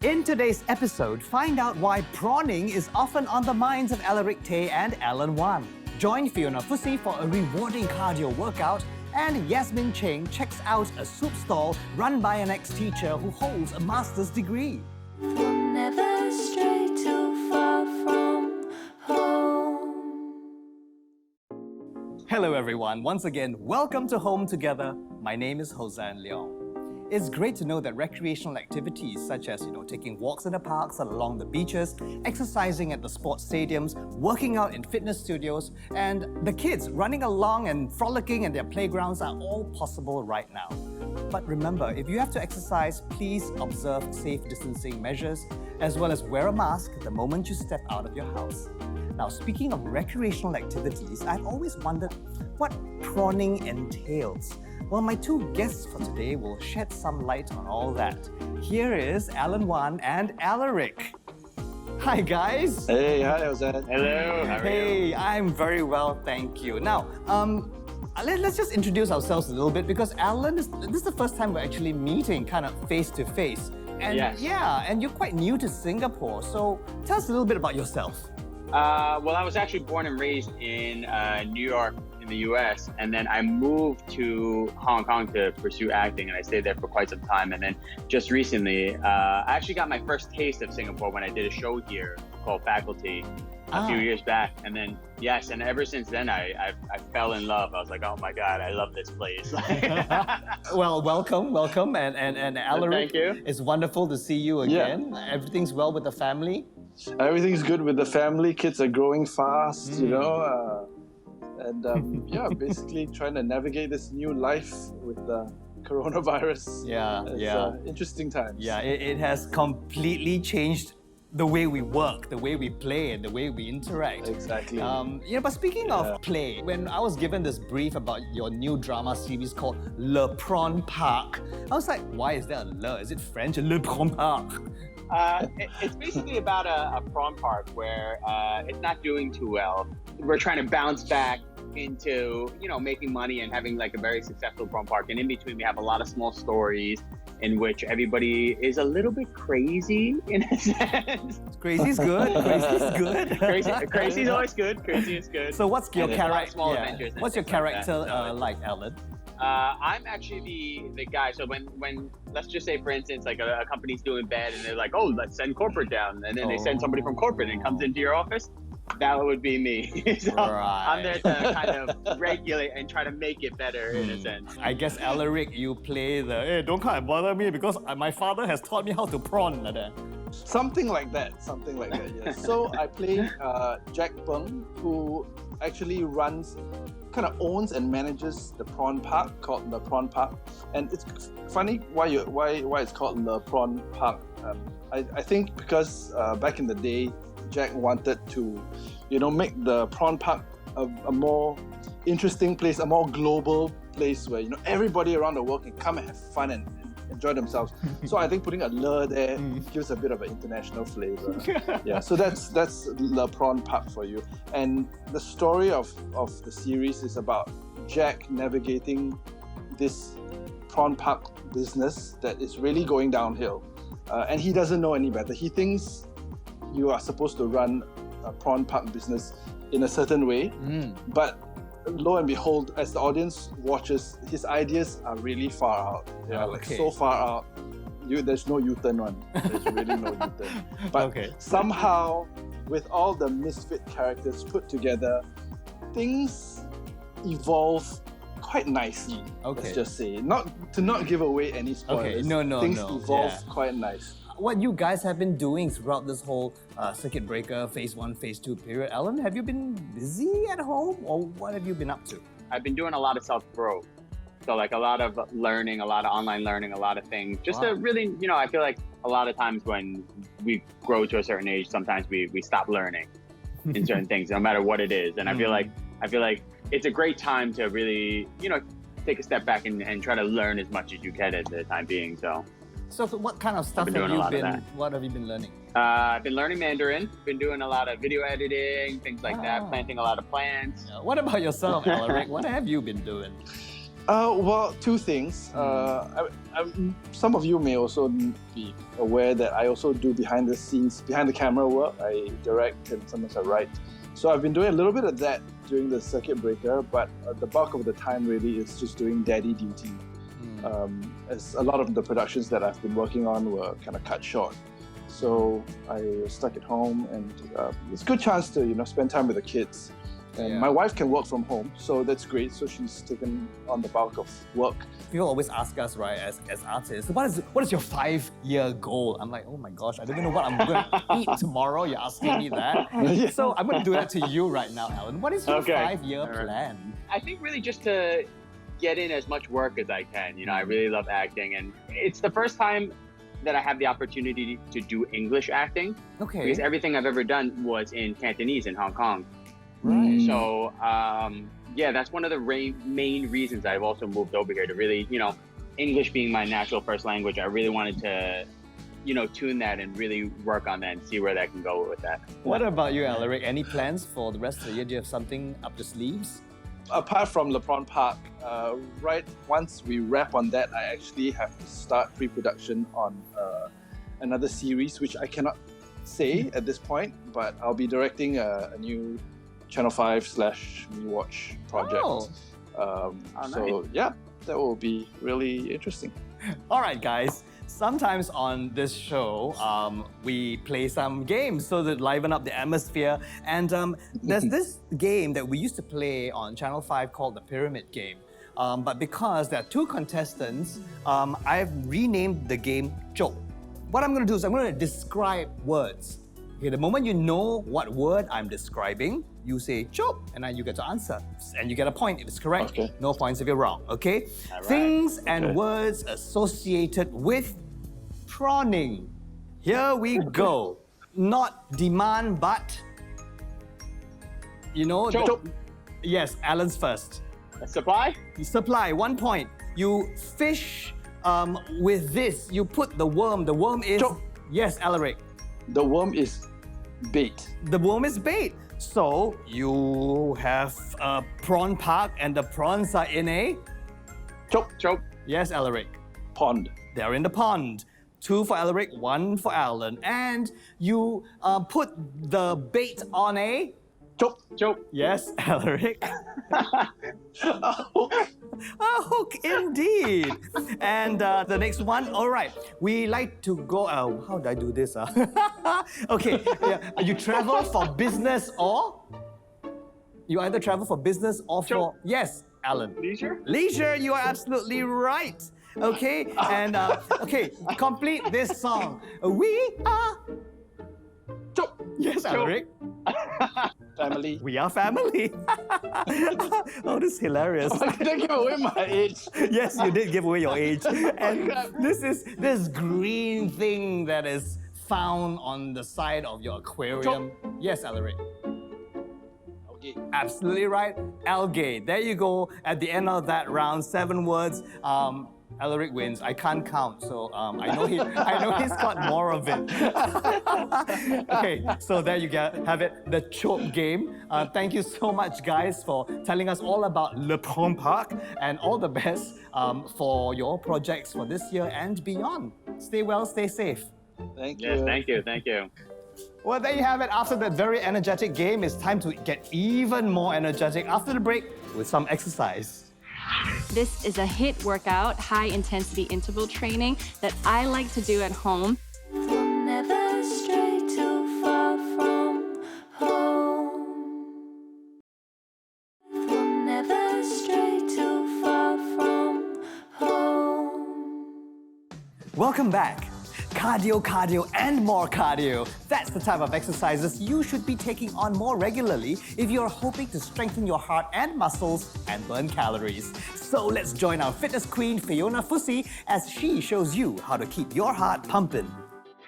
In today's episode, find out why prawning is often on the minds of Alaric and Alan Wan. Join Fiona Fussi for a rewarding cardio workout, and Yasminne Cheng checks out a soup stall run by an ex-teacher who holds a master's degree. We'll never stray too far from home. Hello everyone, once again, welcome to Home Together. My name is Hosan Leong. It's great to know that recreational activities such as, taking walks in the parks and along the beaches, exercising at the sports stadiums, working out in fitness studios, and the kids running along and frolicking in their playgrounds are all possible right now. But remember, if you have to exercise, please observe safe distancing measures, as well as wear a mask the moment you step out of your house. Now, speaking of recreational activities, I've always wondered what prawning entails. Well, my two guests for today will shed some light on all that. Here is Alan Wan and Alaric. Hi, guys. Hey, hi, Hosan. Hello, how are you? Hey, I'm very well, thank you. Now, let's just introduce ourselves a little bit because Alan, this is the first time we're actually meeting kind of face to face. And Yes. yeah, and you're quite new to Singapore, so tell us a little bit about yourself. Well, I was actually born and raised in New York in the US, and then I moved to Hong Kong to pursue acting, and I stayed there for quite some time. And then just recently, I actually got my first taste of Singapore when I did a show here called Faculty a few years back. And then, yes, and ever since then, I fell in love. I was like, oh my God, I love this place. Well, welcome, and Alaric, Thank you. it's wonderful to see you again. Everything's well with the family? Everything's good with the family. Kids are growing fast, basically trying to navigate this new life with the coronavirus. It's interesting times. Yeah, it has completely changed the way we work, the way we play, and the way we interact. Exactly. But speaking of play, when I was given this brief about your new drama series called Le Prawn Park, I was like, why is there a le? Is it French? Le Prawn Park? It's basically about a prawn park where it's not doing too well. We're trying to bounce back into, making money and having like a very successful prawn park. And in between, we have a lot of small stories in which everybody is a little bit crazy in a sense. Crazy's good. Crazy's good. Crazy's always good. Crazy is good. So what's your And there's a lot of character? small adventures and What's your things like character that. So like, Alan? I'm actually the guy. So when let's just say, for instance, like a company's doing bad and they're like, oh, let's send corporate down. And then they send somebody from corporate and comes into your office. That would be me. So I'm there to kind of regulate and try to make it better in a sense. I guess, Alaric, you play the, hey, don't come and bother me because my father has taught me how to prawn. Like that. Something like that, yes. So I play Jack Peng, who actually kind of owns and manages the prawn park called the Prawn Park. And it's funny why it's called the Prawn Park. I think because back in the day, Jack wanted to, make the prawn park a more interesting place, a more global place where, everybody around the world can come and have fun and enjoy themselves. So I think putting a le there gives a bit of an international flavor. Yeah, so that's Le Prawn Park for you. And the story of the series is about Jack navigating this prawn park business that is really going downhill. And he doesn't know any better. He thinks you are supposed to run a prawn park business in a certain way, but lo and behold, as the audience watches, his ideas are really far out. They are like so far out. There's no U-turn one. There's really no U-turn. But somehow, with all the misfit characters put together, things evolve quite nicely. Let's just say, not give away any spoilers. Things evolve quite nice. What you guys have been doing throughout this whole circuit breaker, phase 1, phase 2 period, Alan, have you been busy at home or what have you been up to? I've been doing a lot of self-growth. So like a lot of learning, a lot of online learning, a lot of things. Just to really, I feel like a lot of times when we grow to a certain age, sometimes we stop learning in certain things, no matter what it is. And I feel like it's a great time to really, take a step back and try to learn as much as you can at the time being. So what kind of stuff what have you been learning? I've been learning Mandarin, been doing a lot of video editing, things like that, planting a lot of plants. What about yourself, Alaric? What have you been doing? Well, two things. Some of you may also be aware that I also do behind the camera work. I direct and sometimes I write. So I've been doing a little bit of that during the circuit breaker, but the bulk of the time really is just doing daddy duty. As a lot of the productions that I've been working on were kind of cut short. So I was stuck at home, and it's a good chance to spend time with the kids. And my wife can work from home, so that's great. So she's taken on the bulk of work. People always ask us, right, as artists, what is your 5-year goal? I'm like, oh my gosh, I don't even know what I'm going to eat tomorrow. You're asking me that. So I'm going to do that to you right now, Alan. What is your 5-year plan? I think really just to get in as much work as I can. I really love acting, and it's the first time that I have the opportunity to do English acting. Okay. Because everything I've ever done was in Cantonese in Hong Kong. Right. So, that's one of the main reasons I've also moved over here to really, English being my natural first language, I really wanted to, tune that and really work on that and see where that can go with that. What about you, Alaric? Any plans for the rest of the year? Do you have something up the sleeves? Apart from Le Prawn Park, right once we wrap on that, I actually have to start pre-production on another series, which I cannot say at this point, but I'll be directing a new Channel 5/MeWatch project. So yeah, that will be really interesting. All right, guys. Sometimes on this show, we play some games so that liven up the atmosphere. And there's this game that we used to play on Channel 5 called the Pyramid Game. But because there are 2 contestants, I've renamed the game Chok. What I'm going to do is I'm going to describe words. Okay, the moment you know what word I'm describing, you say Chok, and then you get to answer. And you get a point if it's correct. Okay. No points if you're wrong, okay? All right. Things and words associated with prawning. Here we go. Not demand, but Chok. Yes, Alan's first. Supply? Supply, 1 point. You fish with this. You put the worm. The worm is... Chok. Yes, Alaric. The worm is bait. The worm is bait. So you have a prawn park and the prawns are in a... Chok. Yes, Alaric. Pond. They're in the pond. 2 for Alaric, 1 for Alan. And you put the bait on a... Chok. Yes, Alaric. A hook indeed. And the next one, all right. We like to go, how do I do this? Okay, you travel for business or? You either travel for business or for, yes, Alan. Leisure? Leisure, you are absolutely right. Okay, and complete this song. We are... Chok. Yes, Alaric. Family. We are family. Oh, this is hilarious. I didn't give away my age. Yes, you did give away your age. And this is this green thing that is found on the side of your aquarium. Yes, Alaric. Okay. Absolutely right. Algae. There you go. At the end of that round, 7 words. Alaric wins. I can't count, so I know he's got more of it. Okay, so there you have it, the Chok game. Thank you so much, guys, for telling us all about Le Prawn Park, and all the best for your projects for this year and beyond. Stay well, stay safe. Thank you. Yes, thank you. Well, there you have it. After that very energetic game, it's time to get even more energetic after the break with some exercise. This is a HIIT workout, high-intensity interval training, that I like to do at home. We'll never stray too far from home. We'll never stray too far from home. Welcome back. Cardio, and more cardio. That's the type of exercises you should be taking on more regularly if you're hoping to strengthen your heart and muscles and burn calories. So let's join our fitness queen, Fiona Fussi, as she shows you how to keep your heart pumping.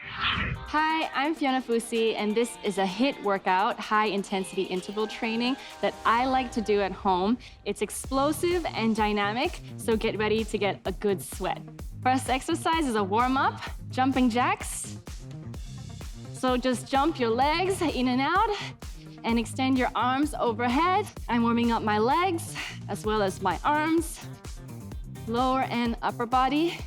Hi, I'm Fiona Fussi, and this is a HIIT workout, high-intensity interval training, that I like to do at home. It's explosive and dynamic, so get ready to get a good sweat. First exercise is a warm-up, jumping jacks. So just jump your legs in and out and extend your arms overhead. I'm warming up my legs as well as my arms. lower and upper body.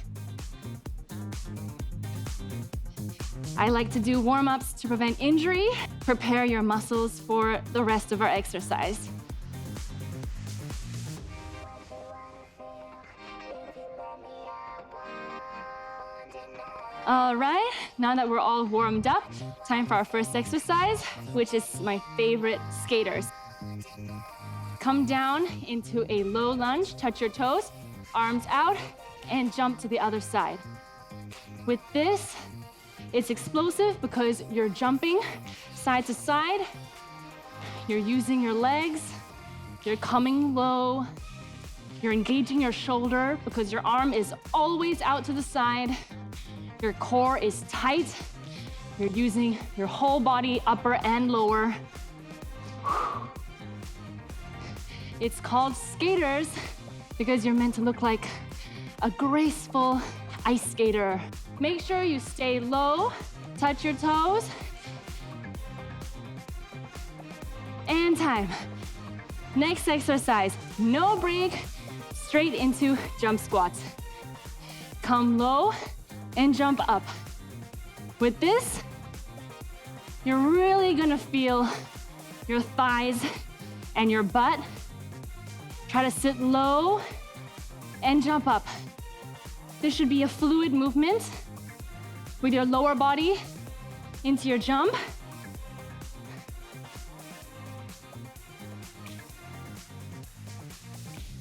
I like to do warm-ups to prevent injury, prepare your muscles for the rest of our exercise. All right, now that we're all warmed up, time for our first exercise, which is my favorite, skaters. Come down into a low lunge, touch your toes, arms out, and jump to the other side. With this, it's explosive because you're jumping side to side, you're using your legs, you're coming low, you're engaging your shoulder because your arm is always out to the side, your core is tight, you're using your whole body, upper and lower. It's called skaters because you're meant to look like a graceful ice skater. Make sure you stay low, touch your toes, and time. Next exercise, no break, straight into jump squats. Come low and jump up. With this, you're really gonna feel your thighs and your butt. Try to sit low and jump up. This should be a fluid movement with your lower body into your jump.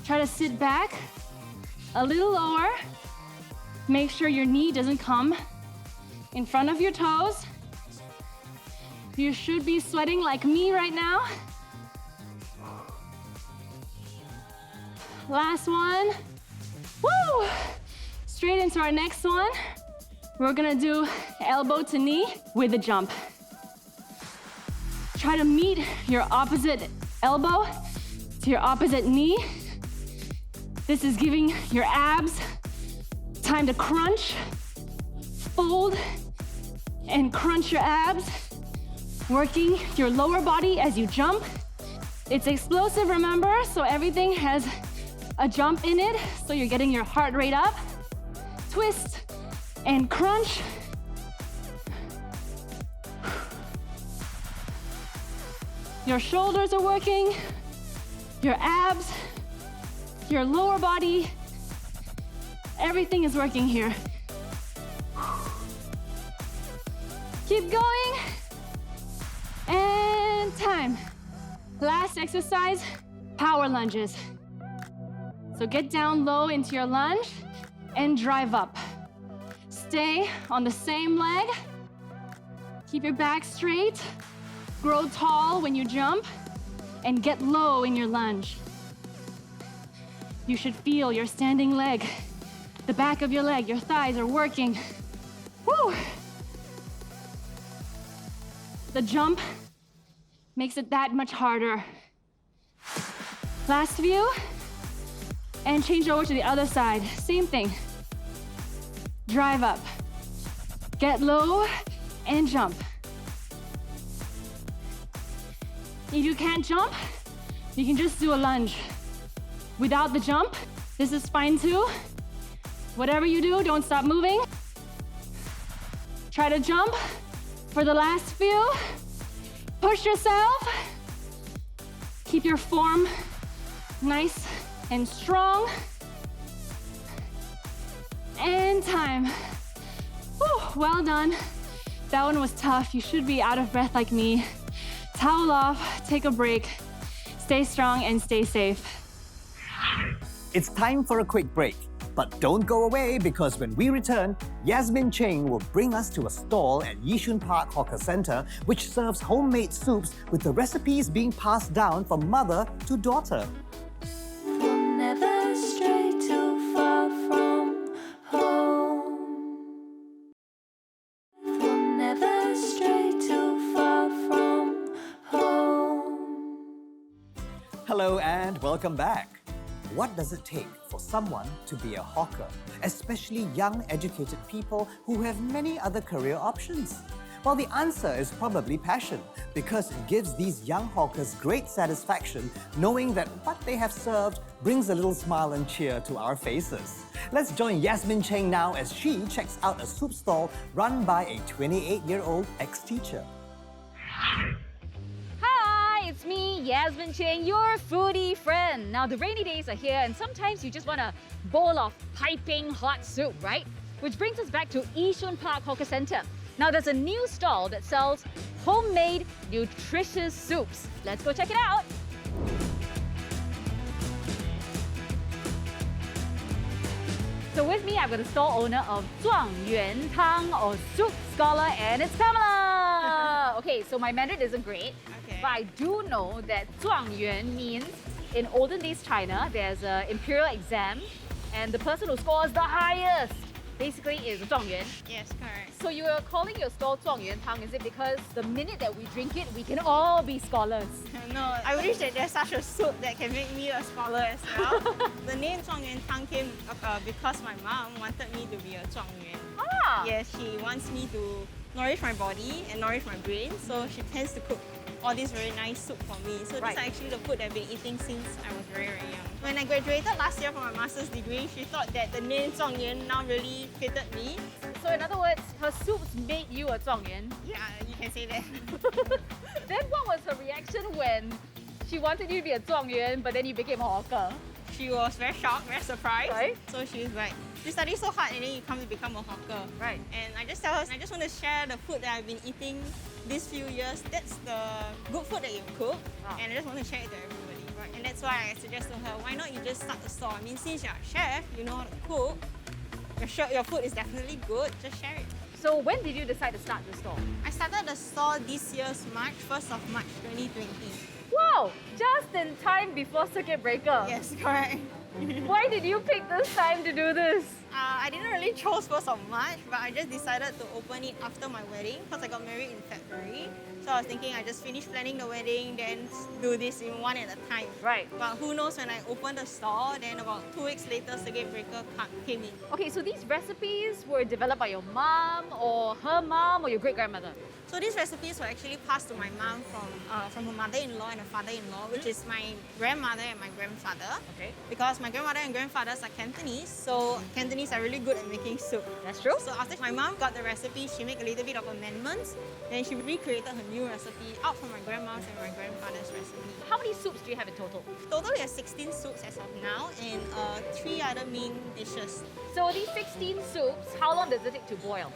Try to sit back a little lower. Make sure your knee doesn't come in front of your toes. You should be sweating like me right now. Last one. Woo! Straight into our next one. We're gonna do elbow to knee with a jump. Try to meet your opposite elbow to your opposite knee. This is giving your abs time to crunch, fold, and crunch your abs, working your lower body as you jump. It's explosive, remember, so everything has a jump in it, so you're getting your heart rate up. Twist and crunch. Your shoulders are working, your abs, your lower body, everything is working here. Keep going, and time. Last exercise, power lunges. So get down low into your lunge and drive up. Stay on the same leg. Keep your back straight. Grow tall when you jump and get low in your lunge. You should feel your standing leg, the back of your leg, your thighs are working. Woo! The jump makes it that much harder. Last few. And change over to the other side. Same thing. Drive up. Get low and jump. If you can't jump, you can just do a lunge. Without the jump, this is fine too. Whatever you do, don't stop moving. Try to jump for the last few. Push yourself. Keep your form nice and strong. And time. Whew, well done. That one was tough. You should be out of breath like me. Towel off, take a break. Stay strong and stay safe. It's time for a quick break. But don't go away because when we return, Yasminne Cheng will bring us to a stall at Yishun Park Hawker Centre which serves homemade soups with the recipes being passed down from mother to daughter. We'll never stray too far from home. We'll never stray too far from home. Hello and welcome back. What does it take for someone to be a hawker, especially young educated people who have many other career options? Well, the answer is probably passion, because it gives these young hawkers great satisfaction knowing that what they have served brings a little smile and cheer to our faces. Let's join Yasminne Cheng now as she checks out a soup stall run by a 28-year-old ex-teacher. Hi, it's me, Yasminne Cheng, your foodie friend. Now, the rainy days are here and sometimes you just want a bowl of piping hot soup, right? Which brings us back to Yishun Park Hawker Centre. Now, there's a new stall that sells homemade, nutritious soups. Let's go check it out. So with me, I've got the stall owner of Zhuang Yuan Tang, or Soup Scholar, and it's Pamela. Okay, so my Mandarin isn't great, but I do know that Zhuang Yuan means in olden days China, there's an imperial exam, and the person who scores the highest basically is Zhuang Yuan. Yes, correct. So you are calling your stall Zhuang Yuan Tang, is it because the minute that we drink it, we can all be scholars? No, I wish that there's such a soup that can make me a scholar as well. The name Zhuang Yuan Tang came because my mom wanted me to be a Zhuang Yuan. Ah! Yes, she wants me to nourish my body and nourish my brain, so she tends to cook all this very nice soup for me. So Right. these are actually the food I've been eating since I was very, very young. When I graduated last year from my master's degree, she thought that the name Zhuang Yuan now really fitted me. So in other words, her soups made you a Zhuang Yuan. Yeah, you can say that. Then what was her reaction when she wanted you to be a Zhuang Yuan, but then you became a hawker? She was very shocked, very surprised. Right. So she was like, you study so hard and then you come to become a hawker. Right. And I just tell her, I just want to share the food that I've been eating these few years. That's the good food that you cook. Ah. And I just want to share it to everybody. Right. And that's why I suggest to her, why not you just start a store? I mean, since you're a chef, you know how to cook, your food is definitely good, just share it. So when did you decide to start the store? I started the store this year's March, 1st of March 2020. Wow! Just in time before circuit breaker. Yes, correct. Why did you pick this time to do this? I didn't really choose 1st of March, but I just decided to open it after my wedding because I got married in February. So I was thinking I just finished planning the wedding, then do this in one at a time. Right. But who knows, when I opened the store, then about 2 weeks later, circuit breaker came in. Okay, so these recipes were developed by your mom or her mom or your great-grandmother? So these recipes were actually passed to my mom from her mother-in-law and her father-in-law, which is my grandmother and my grandfather. Okay. Because my grandmother and grandfathers are Cantonese, so Cantonese are really good at making soup. That's true. So after my mom got the recipe, she made a little bit of amendments. Then she recreated her new recipe out from my grandma's and my grandfather's recipe. How many soups do you have in total? Total, we have 16 soups as of now and 3 other main dishes. So these 16 soups, how long does it take to boil?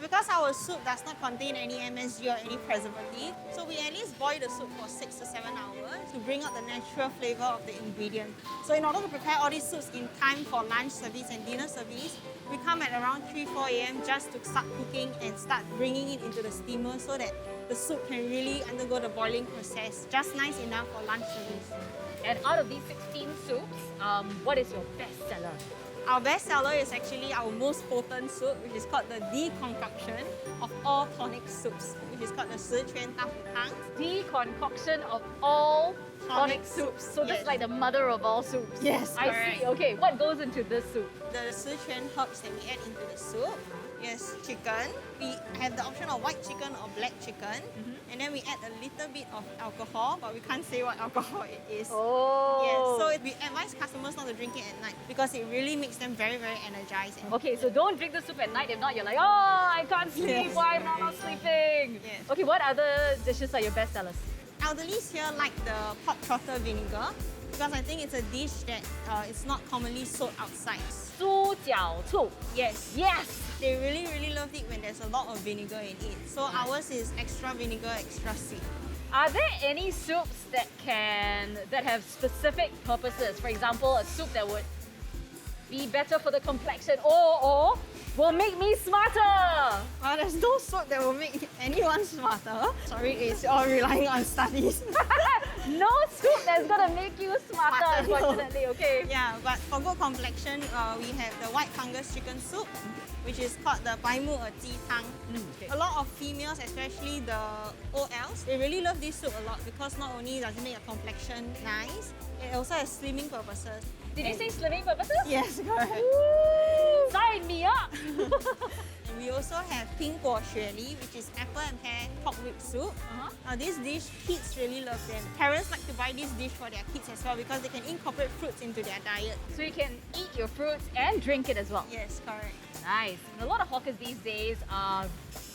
Because our soup does not contain any MSG or any preservative, so we at least boil the soup for 6 to 7 hours to bring out the natural flavor of the ingredient. So in order to prepare all these soups in time for lunch service and dinner service, we come at around 3-4 a.m. just to start cooking and start bringing it into the steamer so that the soup can really undergo the boiling process, just nice enough for lunch service. And out of these 16 soups, what is your best seller? Our best seller is actually our most potent soup, which is called the deconcoction of all tonic soups, which is called the Sichuan Tang. Deconcoction of all tonic Tonic soups. soups, So this yes. is like the mother of all soups. Yes, I correct. see. Okay, what goes into this soup? The Sichuan herbs that we add into the soup. Yes, chicken. We have the option of white chicken or black chicken. And then we add a little bit of alcohol, but we can't say what alcohol it is. Oh. Yes, so we advise customers not to drink it at night because it really makes them very, very energized. And Okay, so don't drink the soup at night. If not, you're like, oh, I can't sleep. Yes. Why am I not sleeping? Yes. Okay, what other dishes are your best sellers? elderlies here like the pork trotter vinegar because I think it's a dish that is not commonly sold outside. 猪脚醋. Yes. Yes. They really, really love it when there's a lot of vinegar in it. So ours is extra vinegar, extra sweet. Are there any soups that have specific purposes? For example, a soup that would be better for the complexion or will make me smarter. Well, there's no soup that will make anyone smarter. Sorry, it's all relying on studies. No soup that's gonna make you smarter, Smarter, no. unfortunately, okay? Yeah, but for good complexion, we have the white fungus chicken soup, which is called the bai mu or ji tang. Okay. A lot of females, especially the OLs, they really love this soup a lot because not only does it make your complexion nice, it also has slimming purposes. Did you say slimming purposes? Yes, correct. Woo! Sign me up! And We also have pink guo xue li, which is apple and pear pork rib soup. This dish, kids really love them. Parents like to buy this dish for their kids as well because they can incorporate fruits into their diet. So you can eat your fruits and drink it as well. Yes, correct. Nice. And a lot of hawkers these days are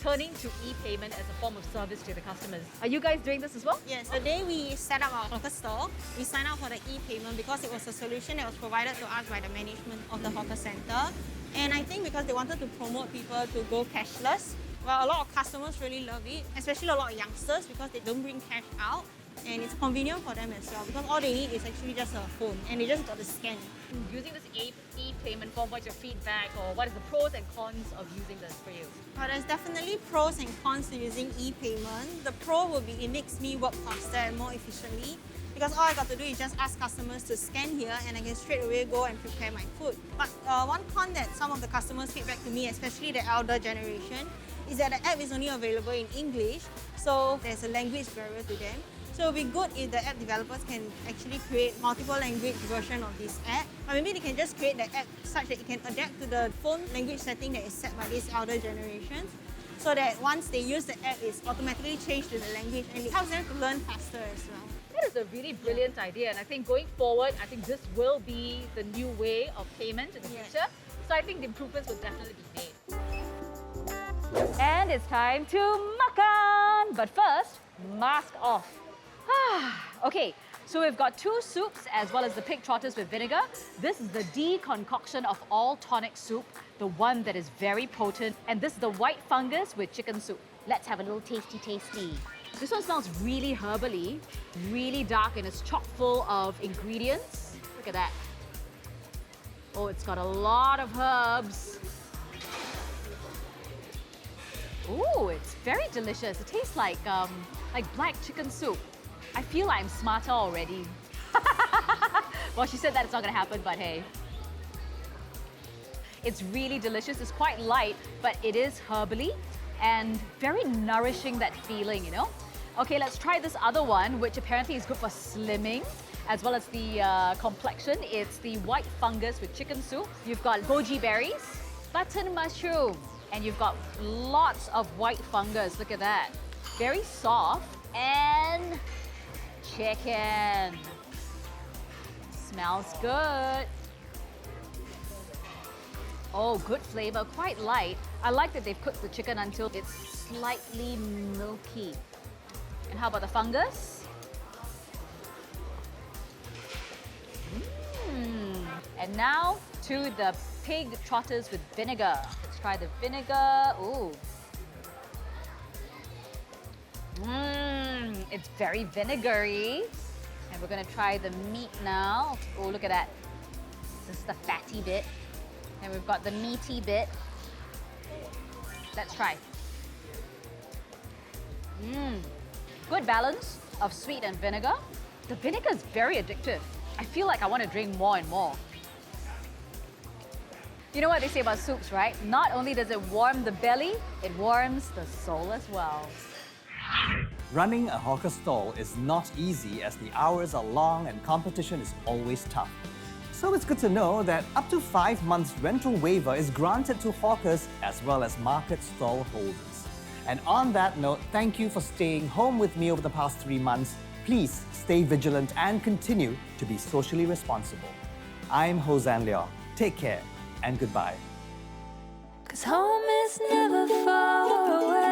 turning to e-payment as a form of service to the customers. Are you guys doing this as well? Yes, the day we set up our hawker store, we signed up for the e-payment because it was a solution that was provided to us by the management of the hawker center. And I think because they wanted to promote people to go cashless, well, a lot of customers really love it, especially a lot of youngsters because they don't bring cash out. And it's convenient for them as well because all they need is actually just a phone and they just got to scan. Using this e-payment form, what's your feedback or what is the pros and cons of using this for you? Well, there's definitely pros and cons to using e-payment. The pro will be it makes me work faster and more efficiently because all I got to do is just ask customers to scan here and I can straight away go and prepare my food. But one con that some of the customers feedback to me, especially the elder generation, is that the app is only available in English, so there's a language barrier to them. So it would be good if the app developers can actually create multiple language version of this app. Or maybe they can just create the app such that it can adapt to the phone language setting that is set by these elder generations. So that once they use the app, it's automatically changed to the language and it helps them to learn faster as well. That is a really brilliant idea, and I think going forward, I think this will be the new way of payment in the future. So I think the improvements will definitely be made. And it's time to makan! But first, mask off. Okay, so we've got 2 soups as well as the pig trotters with vinegar. This is the deconcoction of all tonic soup, the one that is very potent. And this is the white fungus with chicken soup. Let's have a little tasty. This one smells really herbally, really dark, and it's chock full of ingredients. Look at that. Oh, it's got a lot of herbs. Ooh, it's very delicious. It tastes like black chicken soup. I feel I'm smarter already. Well, she said that it's not gonna happen, but hey. It's really delicious. It's quite light, but it is herbally and very nourishing, that feeling, you know? Okay, let's try this other one, which apparently is good for slimming, as well as the complexion. It's the white fungus with chicken soup. You've got goji berries, button mushroom, and you've got lots of white fungus. Look at that. Very soft. And chicken. Smells good. Oh, good flavor, quite light. I like that they've cooked the chicken until it's slightly milky. And how about the fungus? And now to the pig trotters with vinegar. Let's try the vinegar. Ooh. It's very vinegary. And we're gonna try the meat now. Oh, look at that. This is the fatty bit. And we've got the meaty bit. Let's try. Good balance of sweet and vinegar. The vinegar is very addictive. I feel like I want to drink more and more. You know what they say about soups, right? Not only does it warm the belly, it warms the soul as well. Running a hawker stall is not easy as the hours are long and competition is always tough. So it's good to know that up to 5 months rental waiver is granted to hawkers as well as market stall holders. And on that note, thank you for staying home with me over the past 3 months. Please stay vigilant and continue to be socially responsible. I'm Hosan Leong. Take care and goodbye. 'Cause home is never far away.